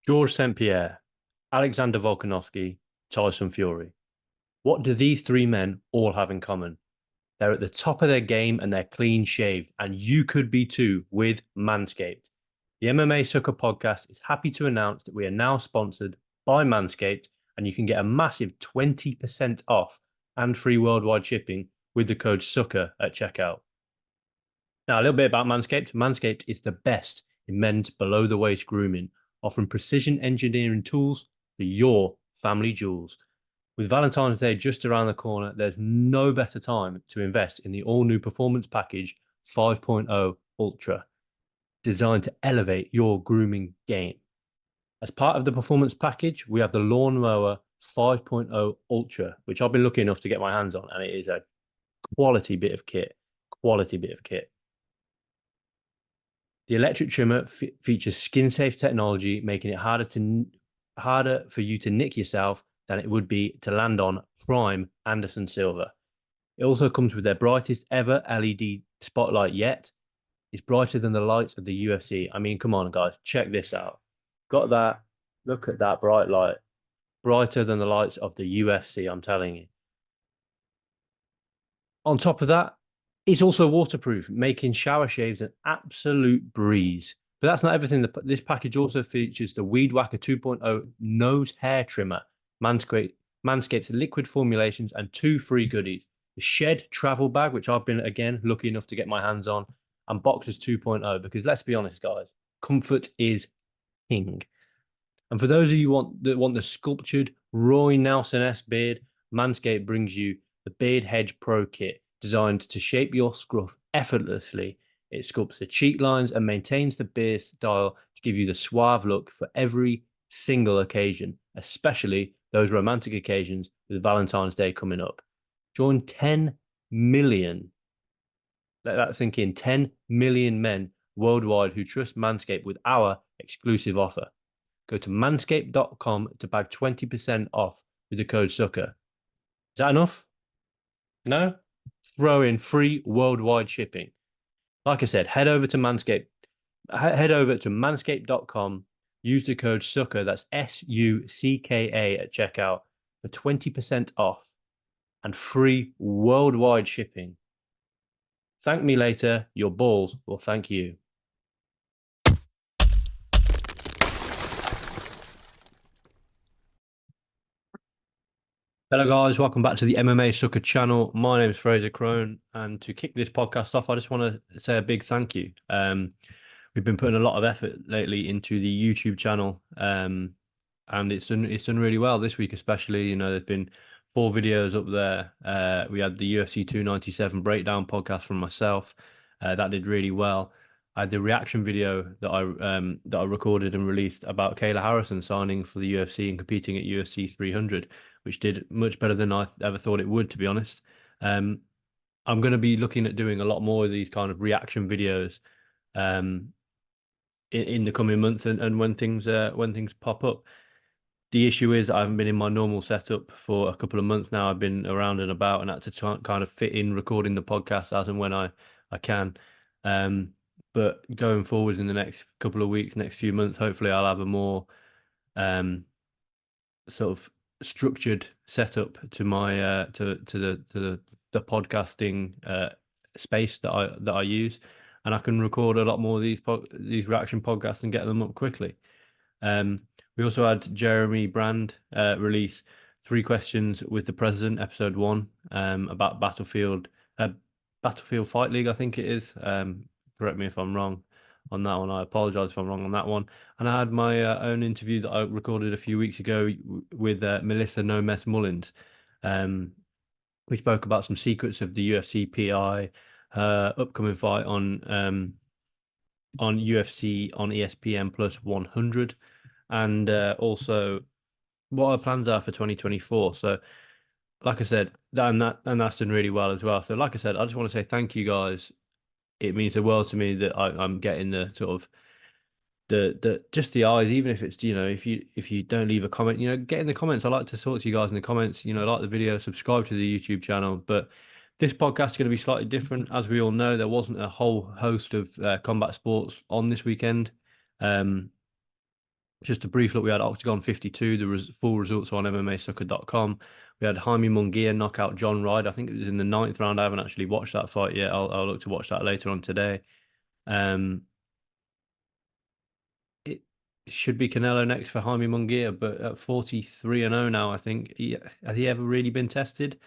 George St. Pierre, Alexander Volkanovski, Tyson Fury. What do these three men all have in common? They're at the top of their game and they're clean shaved, and you could be too with Manscaped. The MMASucka podcast is happy to announce that we are now sponsored by Manscaped, and you can get a massive 20% off and free worldwide shipping with the code SUCKA at checkout. Now, a little bit about Manscaped. Manscaped is the best in men's below the waist grooming, offering precision engineering tools for your family jewels. With Valentine's Day just around the corner, there's no better time to invest in the all-new Performance Package 5.0 Ultra, designed to elevate your grooming game. As part of the Performance Package, we have the Lawnmower 5.0 Ultra, which I've been lucky enough to get my hands on, and it is a quality bit of kit. Quality bit of kit. The electric trimmer features skin-safe technology, making it harder for you to nick yourself than it would be to land on prime Anderson Silver. It also comes with their brightest ever LED spotlight yet. It's brighter than the lights of the UFC. I mean, come on, guys, check this out. Got that? Look at that bright light. Brighter than the lights of the UFC, I'm telling you. On top of that, it's also waterproof, making shower shaves an absolute breeze. But that's not everything. This package also features the Weed Whacker 2.0 nose hair trimmer, Manscaped's liquid formulations, and two free goodies. The Shed travel bag, which I've been, again, lucky enough to get my hands on, and Boxers 2.0, because let's be honest, guys, comfort is king. And for those of you that want the sculptured Roy Nelson-esque beard, Manscaped brings you the Beard Hedge Pro Kit, designed to shape your scruff effortlessly. It sculpts the cheek lines and maintains the beard style to give you the suave look for every single occasion, especially those romantic occasions with Valentine's Day coming up. Join 10 million, let that sink in, 10 million men worldwide who trust Manscaped with our exclusive offer. Go to manscaped.com to bag 20% off with the code SUCKER. Is that enough? No? Throw in free worldwide shipping. Like I said, head over to Manscaped. Head over to manscaped.com. Use the code SUCKA, that's SUCKA at checkout for 20% off and free worldwide shipping. Thank me later. Your balls will thank you. Hello, guys. Welcome back to the MMASucka channel. My name is Fraser Crone, and to kick this podcast off, I just want to say a big thank you. We've been putting a lot of effort lately into the YouTube channel, and it's done really well this week, especially. You know, there's been 4 videos up there. We had the UFC 297 breakdown podcast from myself. That did really well. I had the reaction video that I recorded and released about Kayla Harrison signing for the UFC and competing at UFC 300, which did much better than I ever thought it would, to be honest. I'm going to be looking at doing a lot more of these kind of reaction videos in the coming months and when things pop up. The issue is I haven't been in my normal setup for a couple of months now. I've been around and about and had to try, kind of fit in recording the podcast as and when I can. But going forward in the next couple of weeks, next few months, hopefully I'll have a more sort of structured setup to my to the podcasting space that I use, and I can record a lot more of these reaction podcasts and get them up quickly. We also had Jeremy Brand release 3 questions with the president, episode 1, about Battlefield Fight League, I think it is. Correct me if I'm wrong on that one. I apologize if I'm wrong on that one. And I had my own interview that I recorded a few weeks ago with Melissa No Mess Mullins. We spoke about some secrets of the UFC PI, her upcoming fight on UFC on ESPN Plus 100, and also what our plans are for 2024. So, like I said, that's done really well as well. So, like I said, I just want to say thank you, guys. It means the world to me that I'm getting the sort of the just the eyes, even if it's, you know, if you don't leave a comment, you know, get in the comments. I like to talk to you guys in the comments, you know, like the video, subscribe to the YouTube channel. But this podcast is going to be slightly different. As we all know, there wasn't a whole host of combat sports on this weekend. Just a brief look, we had Octagon 52, the full results are on MMASucka.com. We had Jaime Munguia knock out John Ryder. I think it was in the ninth round. I haven't actually watched that fight yet. I'll look to watch that later on today. It should be Canelo next for Jaime Munguia, but at 43-0 now, I think, has he ever really been tested?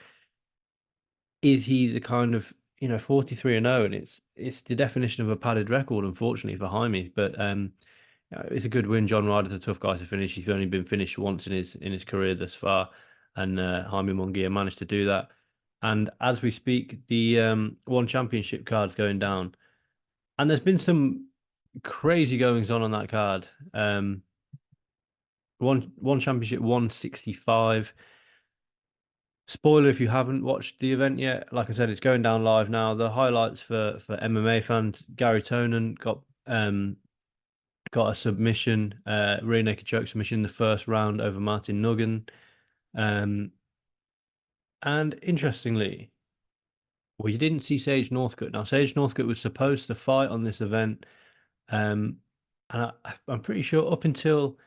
Is he the kind of 43-0, and it's the definition of a padded record, unfortunately for Jaime. But it's a good win. John Ryder's a tough guy to finish. He's only been finished once in his career thus far, and Jaime Munguia managed to do that. And as we speak, the one championship card's going down, and there's been some crazy goings on that card. One championship 165. Spoiler if you haven't watched the event yet. Like I said, it's going down live now. The highlights for MMA fans: Gary Tonin got a submission, rear naked choke submission in the first round over Martin Nuggan. And interestingly, we didn't see Sage Northcutt. Now, Sage Northcutt was supposed to fight on this event, and I'm pretty sure up until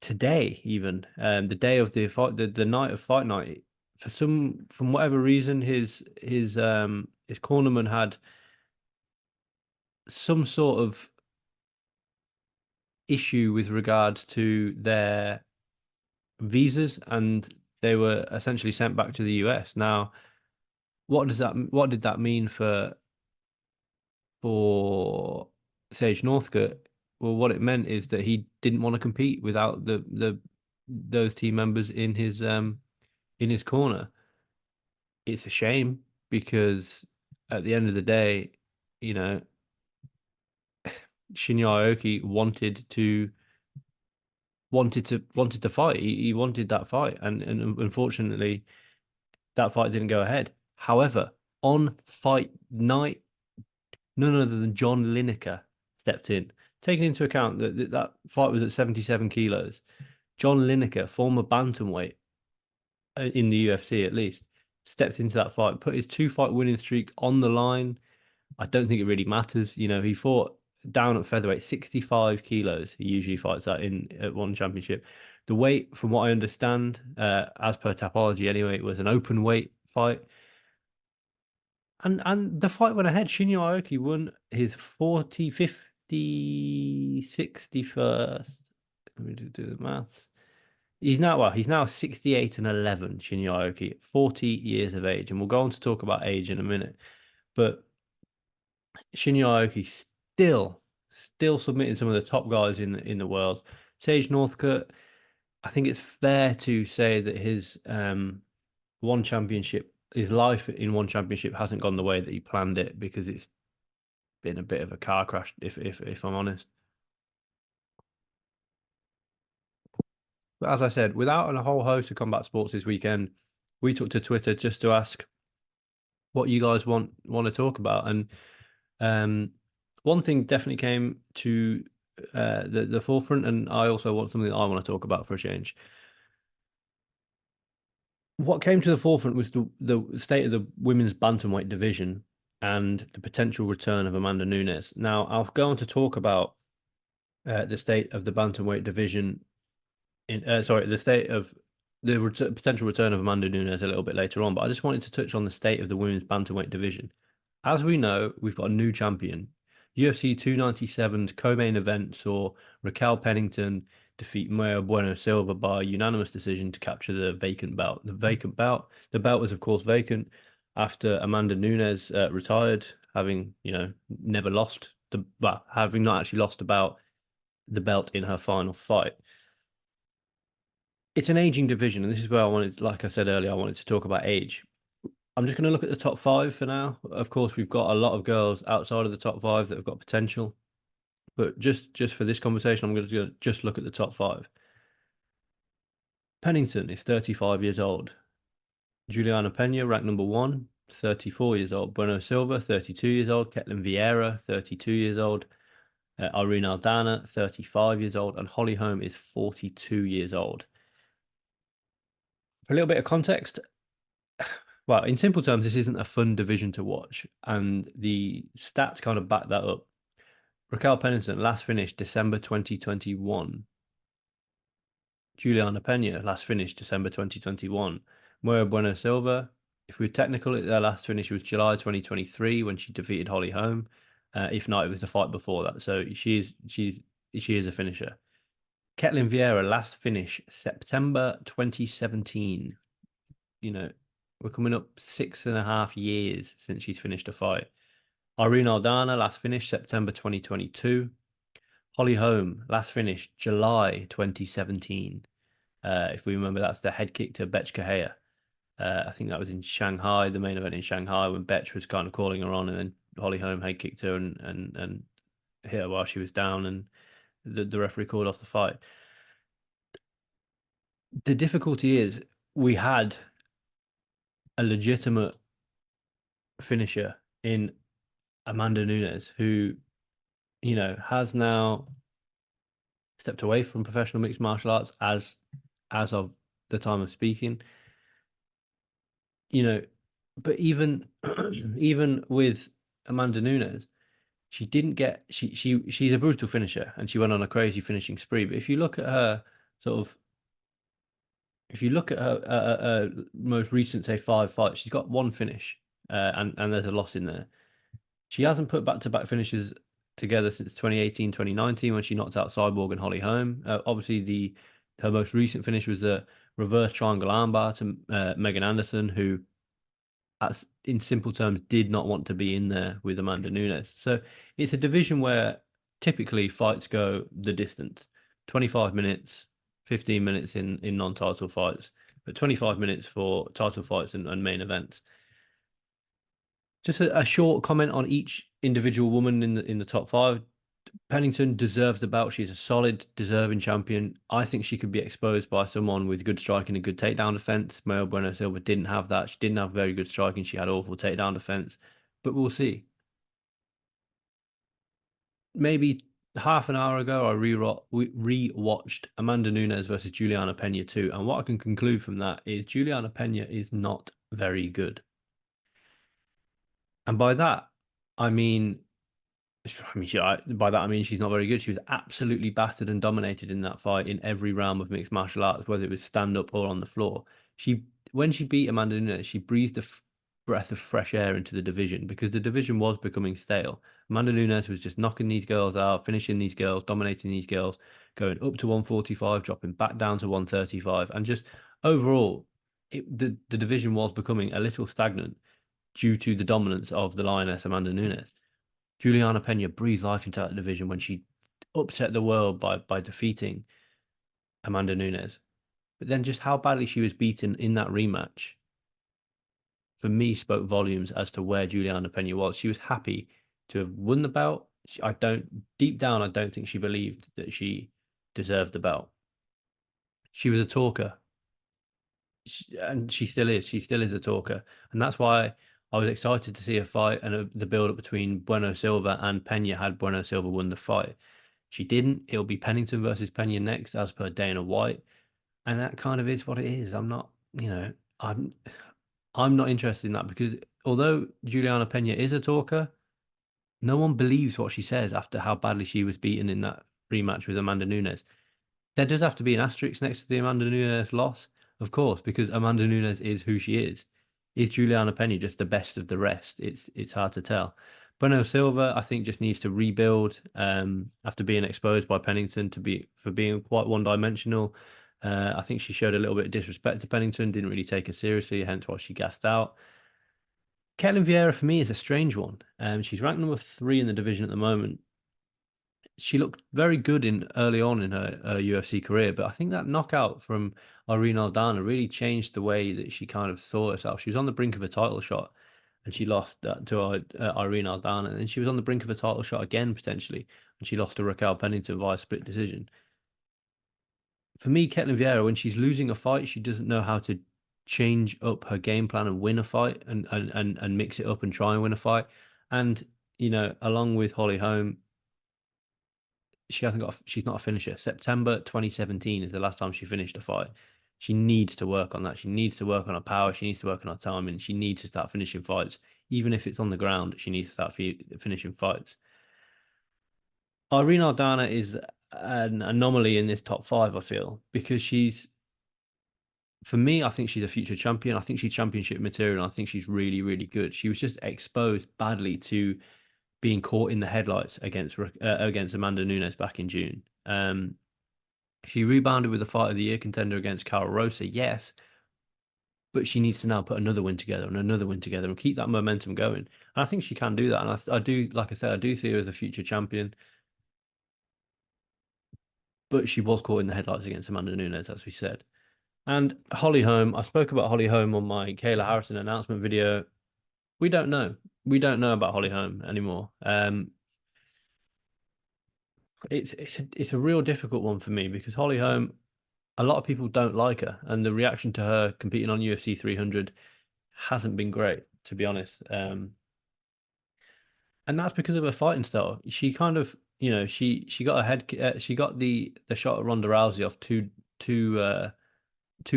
today, even the day of the fight, the night of fight night, from whatever reason, his cornerman had some sort of issue with regards to their visas, and they were essentially sent back to the US. Now, what did that mean for Sage Northcutt? Well, what it meant is that he didn't want to compete without those team members in his corner. It's a shame because at the end of the day, you know, Shinya Aoki wanted to fight. He wanted that fight, and unfortunately, that fight didn't go ahead. However, on fight night, none other than John Lineker stepped in. Taking into account that fight was at 77 kilos, John Lineker, former bantamweight in the UFC at least, stepped into that fight, put his 2-fight winning streak on the line. I don't think it really matters. He fought down at featherweight, 65 kilos. He usually fights that at one championship. The weight, from what I understand, as per Tapology anyway, it was an open weight fight. And the fight went ahead. Shinya Aoki won his 40, 50, 61st. Let me do the maths. He's now 68-11, Shinya Aoki, 40 years of age. And we'll go on to talk about age in a minute. But Shinya Aoki still submitting some of the top guys in the world. Sage Northcutt, I think it's fair to say that his his life in one championship hasn't gone the way that he planned it, because it's been a bit of a car crash, if I'm honest. But as I said, without a whole host of combat sports this weekend, we took to Twitter just to ask what you guys want to talk about. And one thing definitely came to the forefront, and I also want something that I want to talk about for a change. What came to the forefront was the state of the women's bantamweight division and the potential return of Amanda Nunes. Now, I'll go on to talk about the state of the bantamweight division the state of the potential return of Amanda Nunes a little bit later on, but I just wanted to touch on the state of the women's bantamweight division. As we know, we've got a new champion. UFC 297's co-main event saw Raquel Pennington defeat Maya Bueno Silva by unanimous decision to capture the vacant belt. The belt was, of course, vacant after Amanda Nunes retired, having never lost having not actually lost the belt in her final fight. It's an aging division, and this is where like I said earlier, I wanted to talk about age. I'm just going to look at the top 5 for now. Of course, we've got a lot of girls outside of the top 5 that have got potential, but just for this conversation, I'm going to just look at the top 5. Pennington is 35 years old. Juliana Pena, ranked number 1, 34 years old. Bueno Silva, 32 years old. Ketlin Vieira, 32 years old. Irene Aldana, 35 years old. And Holly Holm is 42 years old. For a little bit of context, well, in simple terms, this isn't a fun division to watch, and the stats kind of back that up. Raquel Pennington last finished December 2021. Juliana Pena last finished December 2021. Moira Bueno Silva, if we're technical, their last finish was July 2023 when she defeated Holly Holm. If not, it was the fight before that. So she is a finisher. Ketlin Vieira last finish September 2017. You know, we're coming up 6.5 years since she's finished a fight. Irene Aldana last finish September 2022. Holly Holm last finish July 2017. If we remember, that's the head kick to Betch Kahea. I think that was in Shanghai, the main event in Shanghai, when Betch was kind of calling her on, and then Holly Holm head kicked her and hit her while she was down, and the referee called off the fight. The difficulty is we had a legitimate finisher in Amanda Nunes, who, has now stepped away from professional mixed martial arts as of the time of speaking. But even even with Amanda Nunes, she didn't get she's a brutal finisher and she went on a crazy finishing spree. But if you look at her most recent, say, 5 fights, she's got one finish, and there's a loss in there. She hasn't put back-to-back finishes together since 2018, 2019 when she knocked out Cyborg and Holly Holm. Obviously, her most recent finish was the reverse triangle armbar to Megan Anderson, who, in simple terms, did not want to be in there with Amanda Nunes. So it's a division where typically fights go the distance, 25 minutes, 15 minutes in non-title fights, but 25 minutes for title fights and main events. Just a short comment on each individual woman in the top five. Pennington deserves the belt. She's a solid, deserving champion. I think she could be exposed by someone with good striking and good takedown defense. Moira Bueno Silva didn't have that. She didn't have very good striking. She had awful takedown defense. But we'll see. Maybe half an hour ago, I re-watched Amanda Nunes versus Juliana Pena 2. And what I can conclude from that is Juliana Pena is not very good. And by that, I mean, by that I mean she's not very good. She was absolutely battered and dominated in that fight in every realm of mixed martial arts, whether it was stand up or on the floor. When she beat Amanda Nunes, she breathed a breath of fresh air into the division because the division was becoming stale. Amanda Nunes was just knocking these girls out, finishing these girls, dominating these girls, going up to 145, dropping back down to 135, and just overall, the division was becoming a little stagnant due to the dominance of the lioness Amanda Nunes. Juliana Pena breathed life into that division when she upset the world by defeating Amanda Nunes. But then just how badly she was beaten in that rematch, for me, spoke volumes as to where Juliana Pena was. She was happy to have won the belt. Deep down, I don't think she believed that she deserved the belt. She was a talker. And she still is. She still is a talker. And that's why I was excited to see a fight and the build-up between Bueno Silva and Pena had Bueno Silva won the fight. She didn't. It'll be Pennington versus Pena next, as per Dana White. And that kind of is what it is. I'm not interested in that because although Juliana Pena is a talker, no one believes what she says after how badly she was beaten in that rematch with Amanda Nunes. There does have to be an asterisk next to the Amanda Nunes loss, of course, because Amanda Nunes is who she is. Is Juliana Pena just the best of the rest? It's hard to tell. Bueno Silva, I think, just needs to rebuild after being exposed by Pennington for being quite one-dimensional. I think she showed a little bit of disrespect to Pennington, didn't really take her seriously, hence why she gassed out. Ketlin Vieira, for me, is a strange one. She's ranked number 3 in the division at the moment. She looked very good early on in her UFC career, but I think that knockout from Irene Aldana really changed the way that she kind of saw herself. She was on the brink of a title shot, and she lost to Irene Aldana, and she was on the brink of a title shot again potentially, and she lost to Raquel Pennington via split decision. For me, Ketlin Vieira, when she's losing a fight, she doesn't know how to change up her game plan and win a fight and mix it up and try and win a fight. And along with Holly Holm, she's not a finisher. September 2017 is the last time she finished a fight. She needs to work on that. She needs to work on her power. She needs to work on her timing. She needs to start finishing fights. Even if it's on the ground, she needs to start finishing fights. Irene Aldana is an anomaly in this top five, I feel, because for me, I think she's a future champion. I think she's championship material. I think she's really, really good. She was just exposed badly to being caught in the headlights against Amanda Nunes back in June. She rebounded with a Fight of the Year contender against Cara Rosa, yes, but she needs to now put another win together and another win together and keep that momentum going. And I think she can do that. And I do, like I said, I do see her as a future champion. But she was caught in the headlights against Amanda Nunes, as we said. And Holly Holm, I spoke about Holly Holm on my Kayla Harrison announcement video. We don't know. We don't know about Holly Holm anymore. It's a real difficult one for me because Holly Holm, a lot of people don't like her, and the reaction to her competing on UFC 300 hasn't been great, to be honest. And that's because of her fighting style. She kind of, she got she got the shot at Ronda Rousey off two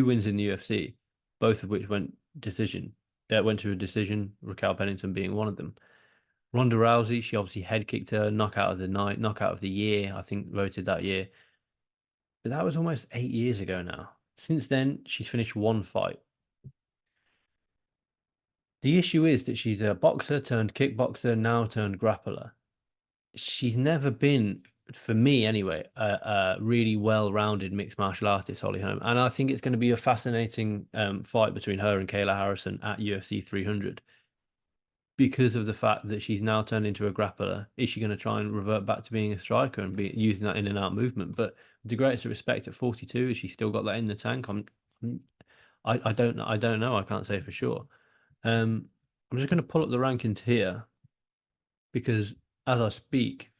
wins in the UFC, both of which went to a decision. Raquel Pennington being one of them. Ronda Rousey, she obviously head kicked her, knockout of the night, knockout of the year, I think voted that year. But that was almost 8 years ago now. Since then, she's finished one fight. The issue is that she's a boxer turned kickboxer, now turned grappler. She's never been, for me anyway, a really well-rounded mixed martial artist, Holly Holm. And I think it's going to be a fascinating fight between her and Kayla Harrison at UFC 300 because of the fact that she's now turned into a grappler. Is she going to try and revert back to being a striker and be using that in and out movement? But with the greatest respect, at 42, has she still got that in the tank? I don't know. I don't know. I can't say for sure. I'm just going to pull up the rankings here because as I speak,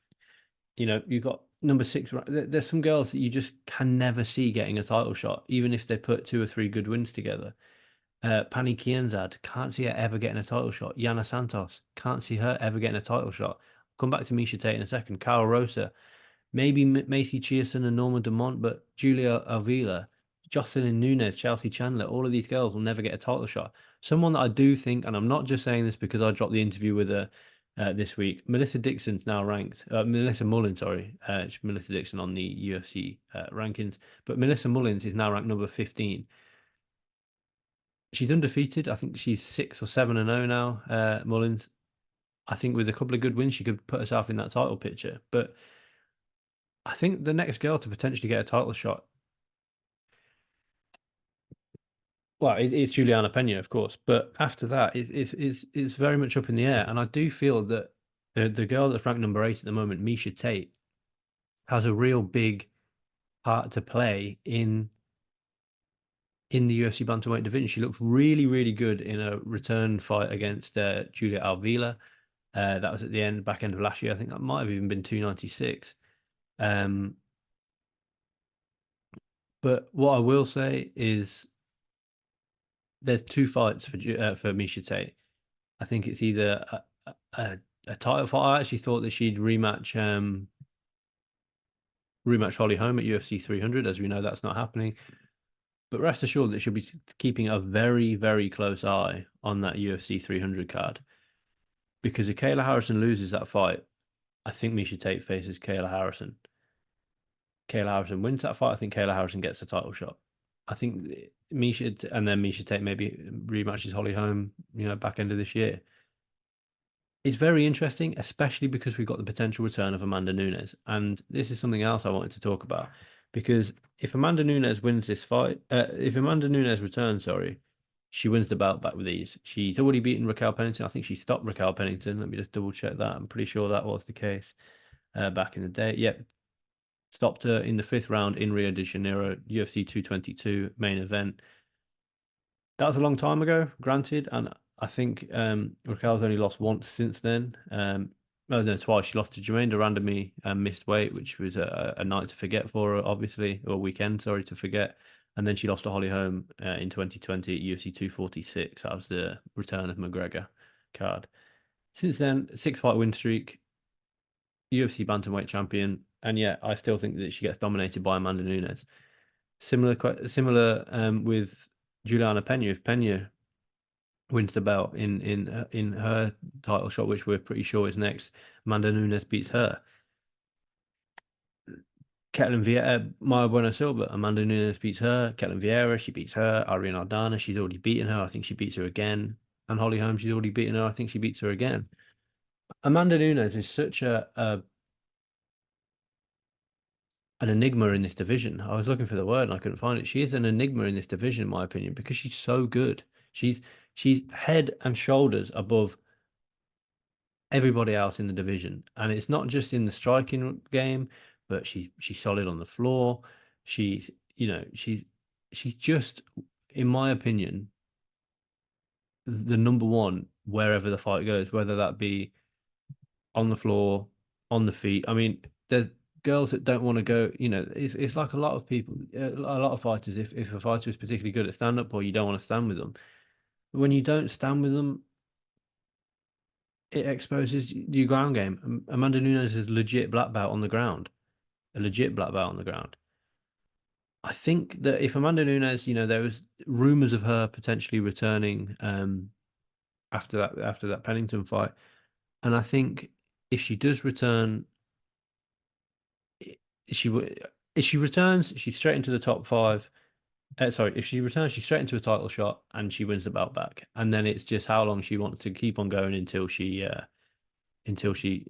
you've got number six. There's some girls that you just can never see getting a title shot, even if they put two or three good wins together. Pani Kianzad, can't see her ever getting a title shot. Yana Santos, can't see her ever getting a title shot. Come back to Misha Tate in a second. Cara Rosa, maybe Macy Chiasson and Norma Dumont, but Julia Avila, Jocelyn Nunes, Chelsea Chandler, all of these girls will never get a title shot. Someone that I do think, and I'm not just saying this because I dropped the interview with her this week, Melissa Dixon's now ranked, Melissa Mullins, sorry, Melissa Dixon on the UFC rankings, but Melissa Mullins is now ranked number 15. She's undefeated. I think she's 6 or 7-0 now, Mullins. I think with a couple of good wins, she could put herself in that title picture. But I think the next girl to potentially get a title shot, well, it's Juliana Pena, of course. But after that, it's very much up in the air. And I do feel that the girl that's ranked number 8 at the moment, Misha Tate, has a real big part to play in the UFC bantamweight division. She looks really, really good in a return fight against Julia Avila. That was at the back end of last year. I think that might have even been 296. But what I will say is there's two fights for Misha Tate. I think it's either a title fight. I actually thought that she'd rematch Holly Holm at UFC 300. As we know, that's not happening. But rest assured that she'll be keeping a very, very close eye on that UFC 300 card. Because if Kayla Harrison loses that fight, I think Misha Tate faces Kayla Harrison. Kayla Harrison wins that fight. I think Kayla Harrison gets a title shot. I think Misha Tate maybe rematches Holly Holm, back end of this year. It's very interesting, especially because we've got the potential return of Amanda Nunes. And this is something else I wanted to talk about. Because if Amanda Nunes wins this fight, if Amanda Nunes returns, sorry, she wins the belt back with ease. She's already beaten Raquel Pennington. I think she stopped Raquel Pennington. Let me just double check that. I'm pretty sure that was the case back in the day. Yep. Stopped her in the 5th round in Rio de Janeiro, UFC 222 main event. That was a long time ago, granted. And I think Raquel's only lost once since then. No, twice. She lost to Jermaine de Randamie and missed weight, which was a night to forget for her, obviously, or weekend, sorry, to forget. And then she lost to Holly Holm in 2020 at UFC 246. That was the return of McGregor card. Since then, 6-fight win streak, UFC bantamweight champion, and yeah, I still think that she gets dominated by Amanda Nunes. Similar with Juliana Pena. If Pena wins the belt in her title shot, which we're pretty sure is next, Amanda Nunes beats her. Ketlin Vieira, Maya Bueno Silva, Amanda Nunes beats her. Ketlin Vieira, she beats her. Ariane Aldana, she's already beaten her. I think she beats her again. And Holly Holm, she's already beaten her. I think she beats her again. Amanda Nunes is such an enigma in this division. I was looking for the word and I couldn't find it. She is an enigma in this division, in my opinion, because she's so good. She's head and shoulders above everybody else in the division, and it's not just in the striking game, but she's solid on the floor. She's she's just, in my opinion, the number one wherever the fight goes, whether that be on the floor, on the feet. I mean, there's girls that don't want to go. It's like a lot of people, a lot of fighters. If a fighter is particularly good at stand up, or you don't want to stand with them, when you don't stand with them, it exposes your ground game. Amanda Nunes is legit black belt on the ground, a legit black belt on the ground. I think that if Amanda Nunes, there was rumors of her potentially returning after that Pennington fight, and I think if she does return, she if she returns, she's straight into the top five. Sorry, if she returns, she's straight into a title shot and she wins the belt back. And then it's just how long she wants to keep on going until she until she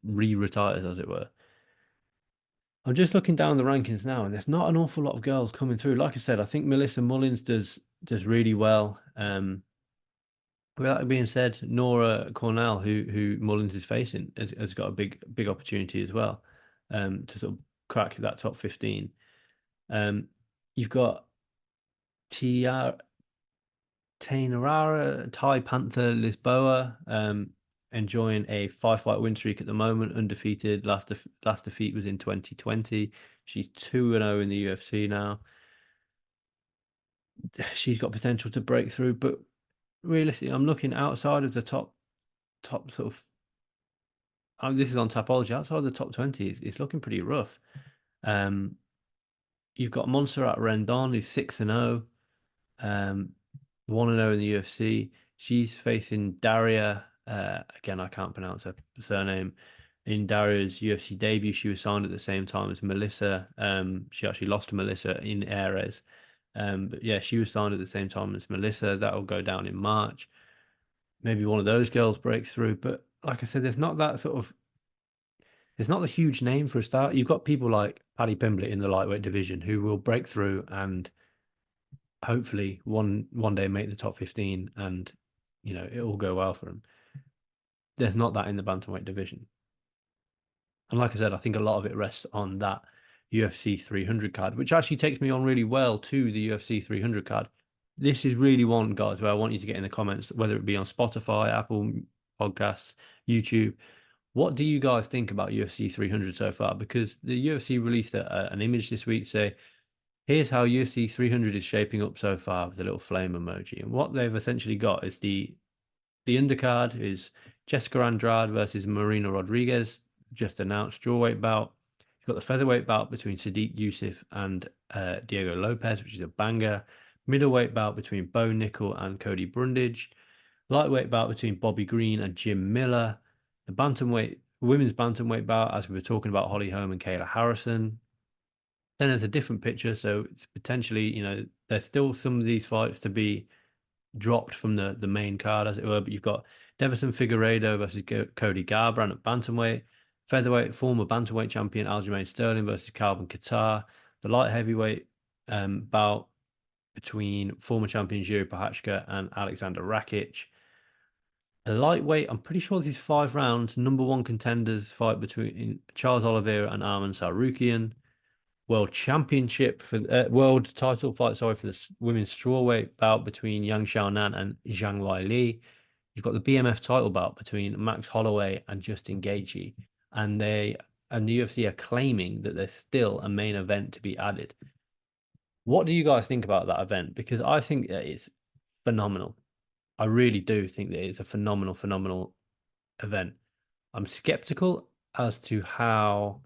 re-retires, as it were. I'm just looking down the rankings now, and there's not an awful lot of girls coming through. Like I said, I think Melissa Mullins does really well. With that being said, Nora Cornell, who Mullins is facing, has got a big opportunity as well, to sort of crack that top 15. You've got Tia Tainarara, Thai Panther Lisboa, enjoying a 5-fight win streak at the moment, undefeated. Last defeat was in 2020. She's 2-0 in the UFC now. She's got potential to break through, but realistically, I'm looking outside of the top sort of. This is on Tapology. Outside of the top 20, it's looking pretty rough. You've got Montserrat Rendon, who's 6-0. 1-0 in the UFC. She's facing Daria. Again, I can't pronounce her surname. In Daria's UFC debut, she was signed at the same time as Melissa. She actually lost to Melissa in Ares. But yeah, she was signed at the same time as Melissa. That'll go down in March. Maybe one of those girls breaks through. But like I said, there's not the huge name for a start. You've got people like Paddy Pimblett in the lightweight division who will break through and hopefully one day make the top 15, and it will go well for them. There's not that in the bantamweight division, and like I said, I think a lot of it rests on that UFC 300 card, which actually takes me on really well to the UFC 300 card. This is really one, guys, where I want you to get in the comments, whether it be on Spotify, Apple Podcasts, YouTube. What do you guys think about UFC 300 so far? Because the UFC released an image this week say, here's how UFC 300 is shaping up so far, with a little flame emoji. And what they've essentially got is the undercard is Jessica Andrade versus Marina Rodriguez, just announced strawweight bout. You've got the featherweight bout between Sadiq Youssef and Diego Lopez, which is a banger. Middleweight bout between Bo Nickel and Cody Brundage. Lightweight bout between Bobby Green and Jim Miller. The women's bantamweight bout, as we were talking about, Holly Holm and Kayla Harrison. Then there's a different picture, so it's potentially, there's still some of these fights to be dropped from the main card, as it were. But you've got Devison Figueiredo versus Cody Garbrandt at bantamweight. Featherweight, former bantamweight champion Aljamain Sterling versus Calvin Kattar. The light heavyweight bout between former champion Jiri Prochazka and Alexander Rakic. A lightweight, I'm pretty sure this is 5 rounds. Number one contenders fight between Charles Oliveira and Arman Tsarukyan. World title fight, for the women's strawweight bout between Yang Xiaonan and Zhang Weili. You've got the BMF title bout between Max Holloway and Justin Gaethje, and the UFC are claiming that there's still a main event to be added. What do you guys think about that event? Because I think that it's phenomenal. I really do think that it's a phenomenal event. I'm skeptical as to how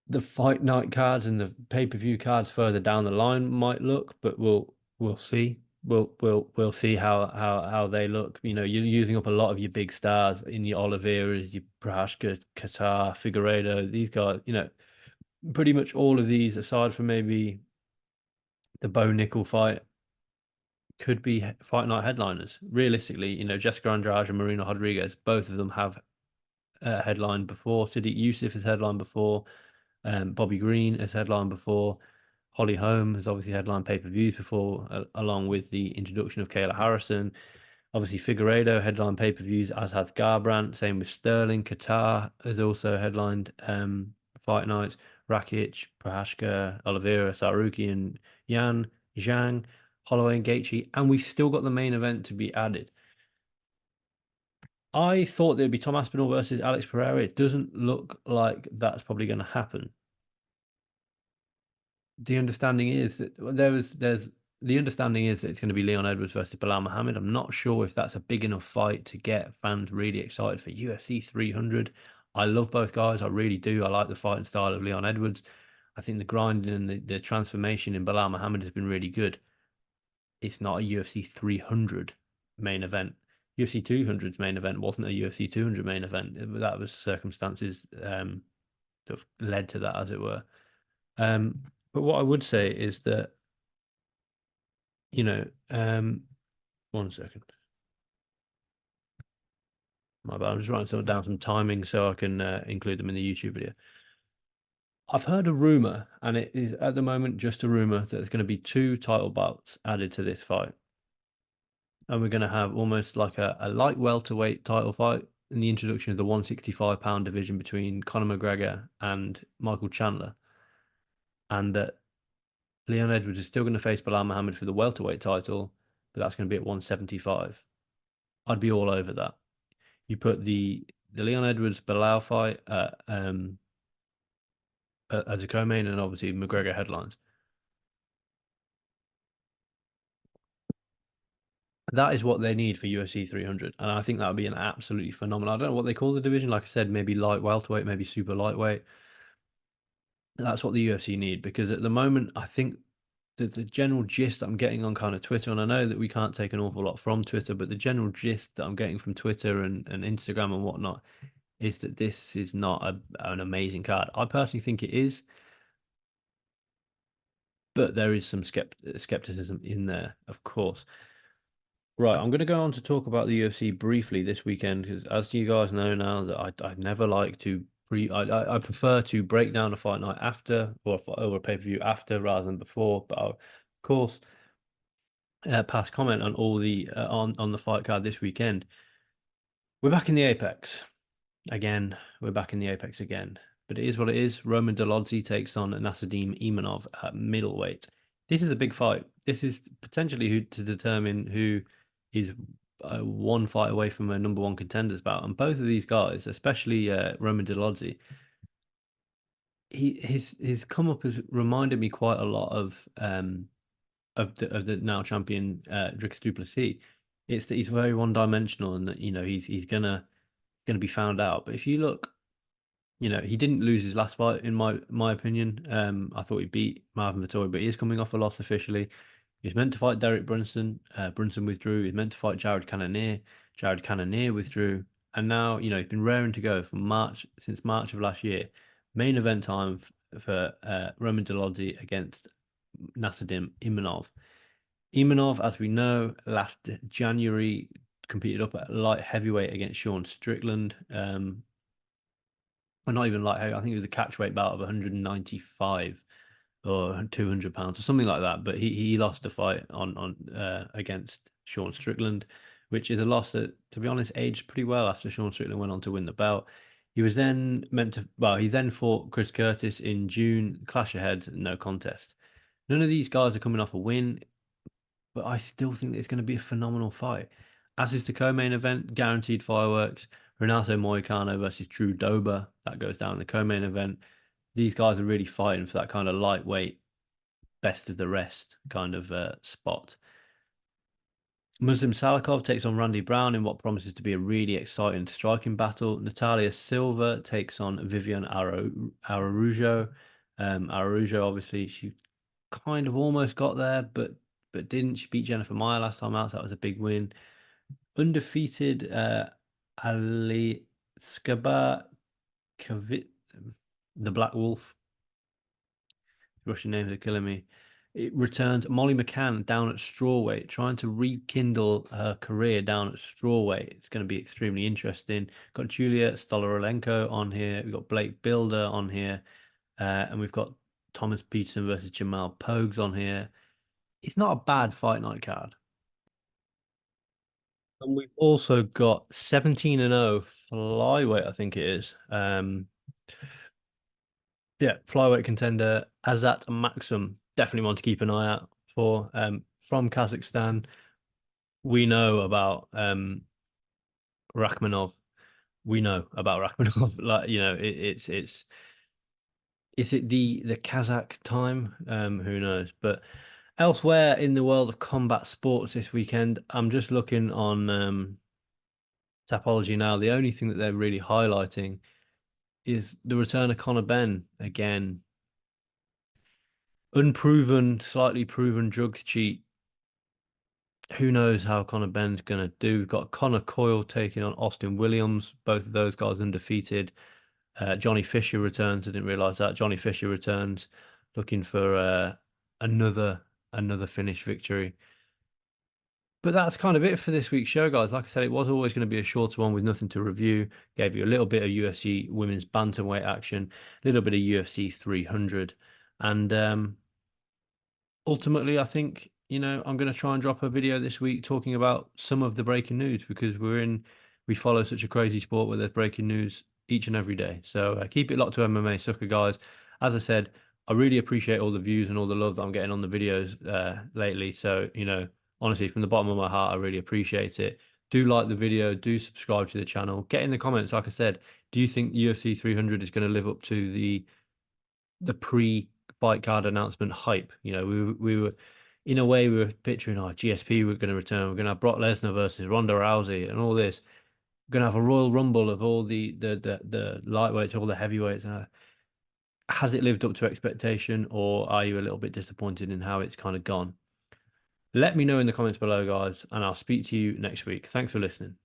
the fight night cards and the pay-per-view cards further down the line might look, but we'll see. we'll see how they look. You know, you're using up a lot of your big stars in your Oliveira's, your Prochazka, Qatar, Figueiredo. These guys, you know, pretty much all of these, aside from maybe the Bo Nickel fight, could be fight night headliners. Realistically, you know, Jessica Andrade and Marina Rodriguez, both of them have headlined before. Sadiq Youssef has headlined before. Bobby Green has headlined before. Holly Holm has obviously headlined pay-per-views before, along with the introduction of Kayla Harrison. Obviously, Figueiredo headlined pay-per-views, as has Garbrandt. Same with Sterling. Qatar has also headlined fight nights. Rakic, Prochazka, Oliveira, Sarukian, Yan, Zhang, Holloway, and Gaethje, and we've still got the main event to be added. I thought there'd be Tom Aspinall versus Alex Pereira. It doesn't look like that's probably going to happen. The understanding is that there's the understanding is that it's going to be Leon Edwards versus Bilal Muhammad. I'm not sure if that's a big enough fight to get fans really excited for UFC 300. I love both guys. I really do. I like the fighting style of Leon Edwards. I think the grinding and the transformation in Bilal Muhammad has been really good. It's not a UFC 300 main event. UFC 200's main event wasn't a UFC 200 main event. That was circumstances that have led to that, as it were. But what I would say is that, you know, 1 second. My bad. I'm just writing down some timing so I can include them in the YouTube video. I've heard a rumor, and it is at the moment just a rumor, that there's going to be 2 title bouts added to this fight. And we're going to have almost like a light welterweight title fight in the introduction of the 165-pound division between Conor McGregor and Michael Chandler. And that Leon Edwards is still going to face Bilal Muhammad for the welterweight title, but that's going to be at 175. I'd be all over that. You put the Leon Edwards Bilal fight as a co-main, and obviously McGregor headlines. That is what they need for UFC 300, and I think that would be an absolutely phenomenal. I don't know what they call the division. Like I said, maybe light welterweight, maybe super lightweight. That's what the UFC need, because at the moment, I think the general gist that I'm getting on kind of Twitter, and I know that we can't take an awful lot from Twitter, but the general gist that I'm getting from Twitter and Instagram and whatnot is that this is not an amazing card. I personally think it is, but there is some skepticism in there, of course. Right, I'm going to go on to talk about the UFC briefly this weekend, because as you guys know now, that I never like to I prefer to break down a fight night after, or a pay-per-view after, rather than before. But I'll, of course, pass comment on all the on the fight card this weekend. We're back in the Apex again. We're back in the Apex again. But it is what it is. Roman Dolidze takes on Nasruddin Imanov at middleweight. This is a big fight. This is potentially who to determine who is one fight away from a number 1 contenders bout. And both of these guys, especially Roman Dolidze, his come up has reminded me quite a lot of the now champion Dricus du Plessis. It's that he's very one dimensional, and that, you know, he's gonna be found out. But if you look, you know, he didn't lose his last fight in my opinion. I thought he beat Marvin Vettori, but he is coming off a loss officially. He's meant to fight Derek Brunson. Brunson withdrew. He's meant to fight Jared Cannonier. Jared Cannonier withdrew. And now, you know, he's been raring to go since March of last year. Main event time for Roman Dolidze against Nasruddin Imanov. Imanov, as we know, last January competed up at light heavyweight against Sean Strickland. Well, not even light heavy. I think it was a catchweight bout of 195 or 200 pounds or something like that. But he lost the fight on against Sean Strickland, which is a loss that, to be honest, aged pretty well after Sean Strickland went on to win the belt. He was then he then fought Chris Curtis in June, clash ahead, no contest. None of these guys are coming off a win, but I still think it's going to be a phenomenal fight. As is the co-main event, guaranteed fireworks. Renato Moicano versus Drew Dober. That goes down in the co-main event. These guys are really fighting for that kind of lightweight, best of the rest kind of spot. Muslim Salikov takes on Randy Brown in what promises to be a really exciting striking battle. Natalia Silva takes on Vivian Araujo. Araujo, obviously, she kind of almost got there, but but didn't. She beat Jennifer Meyer last time out, so that was a big win. Undefeated Ali Skaba Kavit, the Black Wolf. Russian names are killing me. It returns Molly McCann down at strawweight, trying to rekindle her career down at strawweight. It's going to be extremely interesting. Got Julia Stolarenko on here. We've got Blake Builder on here. And we've got Thomas Peterson versus Jamal Pogues on here. It's not a bad fight night card. And we've also got 17-0 flyweight, I think it is. Yeah, flyweight contender Azat Maxim. Definitely want to keep an eye out for. From Kazakhstan, we know about Rakhmonov. We know about Rakhmonov. Like, it's is it the Kazakh time? Who knows? But elsewhere in the world of combat sports this weekend, I'm just looking on Tapology now. The only thing that they're really highlighting is the return of Conor Benn again. Unproven, slightly proven drugs cheat. Who knows how Conor Benn's going to do? We've got Conor Coyle taking on Austin Williams. Both of those guys undefeated. Johnny Fisher returns. I didn't realize that. Johnny Fisher returns looking for another finish victory. But that's kind of it for this week's show, guys. Like I said, it was always going to be a shorter one with nothing to review. Gave you a little bit of UFC women's bantamweight action, a little bit of UFC 300. And ultimately, I think, I'm going to try and drop a video this week talking about some of the breaking news because we follow such a crazy sport where there's breaking news each and every day. So keep it locked to MMASucka, guys. As I said, I really appreciate all the views and all the love that I'm getting on the videos lately. So, honestly, from the bottom of my heart, I really appreciate it. Do like the video, do subscribe to the channel. Get in the comments, like I said, do you think UFC 300 is going to live up to the pre-fight card announcement hype? We were in a way we were picturing GSP were going to return. We're going to have Brock Lesnar versus Ronda Rousey and all this. We're going to have a Royal Rumble of all the lightweights, all the heavyweights. Has it lived up to expectation, or are you a little bit disappointed in how it's kind of gone? Let me know in the comments below, guys, and I'll speak to you next week. Thanks for listening.